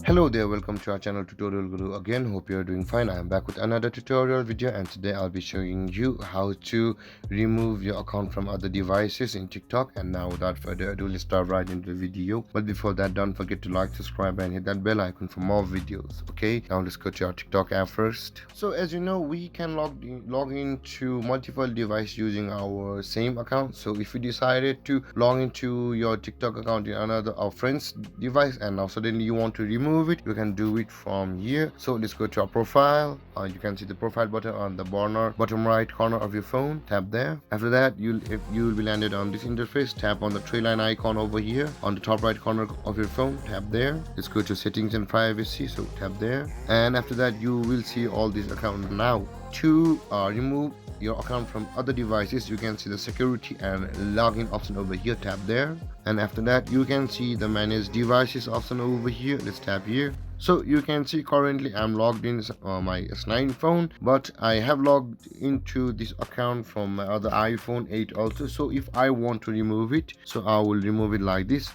Hello there, welcome to our channel Tutorial Guru again. Hope you are doing fine. I am back with another tutorial video, and today I'll be showing you how to remove your account from other devices in TikTok. And now without further ado, let's start right into the video. But before that, don't forget to like, subscribe and hit that bell icon for more videos. Okay, now let's go to our TikTok app first. So as you know, we can log into multiple devices using our same account. So if you decided to log into your TikTok account in another our friend's device and now suddenly you want to remove it, you can do it from here. So let's go to our profile. You can see the profile button on the bottom right corner of your phone. Tap there. After that, you will be landed on this interface. Tap on the three line icon over here on the top right corner of your phone. Tap there. Let's go to settings and privacy. So tap there, and after that you will see all these accounts. Now to remove your account from other devices, you can see the security and login option over here. Tap there, and after that you can see the manage devices option over here. Let's tap here. So you can see currently I'm logged in my S9 phone, but I have logged into this account from my other iPhone 8 also. So if I want to remove it, so I will remove it like this.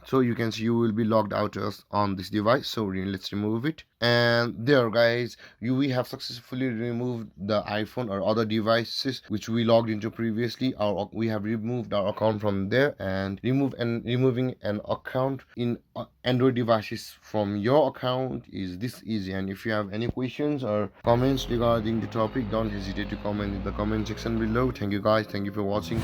So you can see you will be logged out on this device. So let's remove it, and there guys, we have successfully removed the iPhone or other devices which we logged into previously. We have removed our account from there, and removing an account in Android devices from your account is this easy. And if you have any questions or comments regarding the topic, don't hesitate to comment in the comment section below. Thank you guys, thank you for watching.